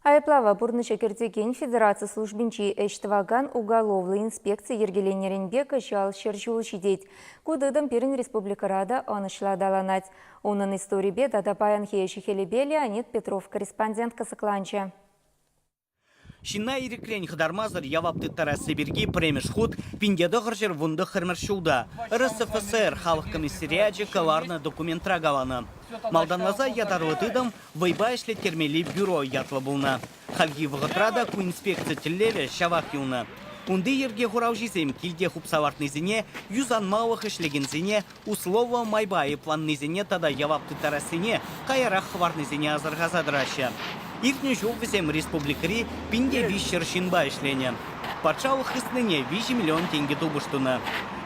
Айплава бурныча кертекен Федерация службинчи эштваган уголовлы инспекции ергеленеренбек жал шержул шидеть. Кудыдым перін республикарада анышладаланать. Onun историбе дадапаян хейші хелебели Анет Петров, корреспондент Касакланча. Шина иреклен хыдармазыр явапты тарасы берги премеш худ пиндеді ғыржыр вунды хырмыршулда. РСФСР халық комиссариячы каварны документра гаваны. Малданлаза ядарвытыдым вайба ішлет термели бюро ятлы бұлна. Халги вғытрада ку инспекция тіллеве шавақ юлны. Унды ерге хурау жизем килде хупсавартны зіне, юзанмауық ішлеген зіне, услова майбайы планны зіне тада явапты тарасыне, қайарақ хварны зіне азырғазадырашы. Ихню жол візем республикари пинде вишер шинба ішлене. Патшалық хыстныне 5 миллион тенге дубыштуны.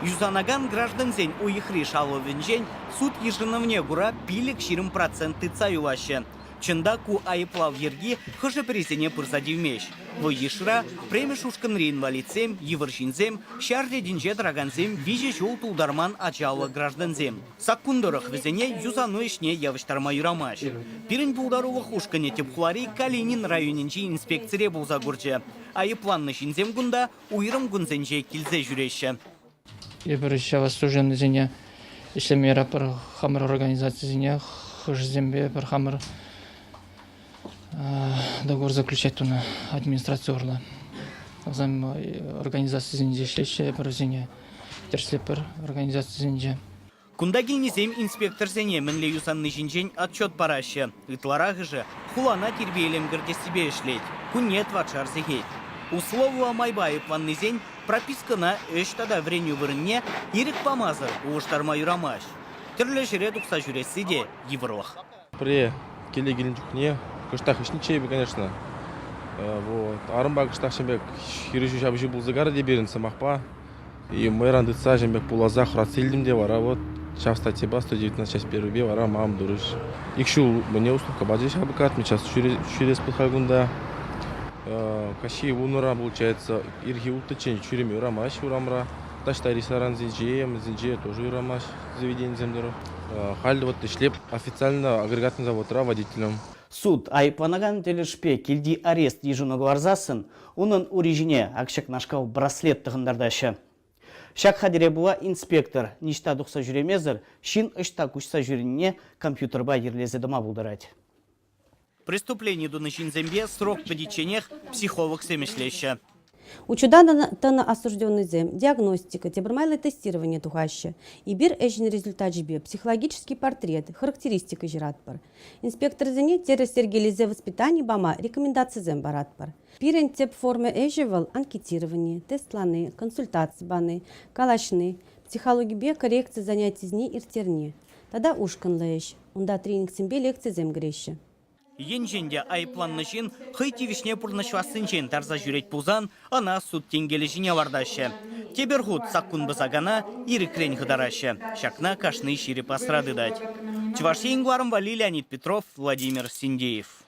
Юзанаган граждан зень уихри шаловен жень, суд ежиновне гура пилік 20% цаюлашы. Чында ку айыплав ерги хыжы презене пырзади вмеш. Во ешра премеш ушканри инвалидзем, еваршинзем, шарде динже драганзем, виже жол тулдарман ачалы гражданзем. Саккундорах везене юзану ишне явыштарма юрамаш. Пирин булдарулых ушкане тепхуари Калинин районинчи инспекцире булзагурче. Айыпланны шинзем гунда уйрым гунзенже килзе жүреші. Ебір шавастужен зене ишлемера бір хамыр организация зене хыжзембе бір хамыр договор заключать на администрацию организация зенде шлеща бір зене терслепер организация зенде. Кундагинизем инспектор зене мінле юсанны жинжен отчет парашы. Итларағы же хулана тербейлем гірде себе ішлет. Кунет ватшар зегет. Условуа майбайы планны зень пропискана өштада вреню вырынне ерік помазыр уғыштарма юрамаш. Түрлі жире дұқса жүресі де еврлық. При келегелін жүкне кыштах ишничейбі, конечно. Арымба кыштах шембек хирышу шабышы бұл зыгары де берінсі мақпа. И мэйран дытса шембек пулаза храцелдім де вара. Шав статьеба 119 часть 1 вара мам дұрыш. Икшул мне уступка баджи шабыкат, мы сейчас шурес пылхагунда. Каши унура получается ирги ултычен чурими урамаш урамра. Ташта ресторан зинже тоже урамаш заведение земдеру. Хальды вот шлеп официально агрегатный заводра водителем. Суд айыпланаган телешпе келди арест ежуного арзасын, унын урежине акшак нашкау браслет тығындардашы. Шак хадире була инспектор ништа дұқса жүремезір, шин ұшта күшса жүрінне компьютерба ерлезе дома бұлдырать. Преступление дуны шинзембе срок подиченех психолог семешлеща. Учуда тана осужденный зем, диагностика, тебрмайлы тестирование тухаще, и бир эжин результат жбе, психологический портрет, характеристика жиратпар. Инспектор зене терес сергелизе воспитание бама, рекомендации зем баратпар. Пирен теп формы эжевал анкетирование, тестланы, консультации баны, калашны, психологии бе коррекции занятий зни иртерне. Тогда ушкан лэш, унда тренинг сембе лекции зем греща. Енженде айпланны жин хыйти вишне пурнышвасын жен тарза жүрет пузан, ана суд тенгелі жине вардашы. Тебергуд саккун базагана ирекрен хыдарашы. Шакна кашны шире пасрады дать. Чуваши ингварым вали Леонид Петров, Владимир Синдеев.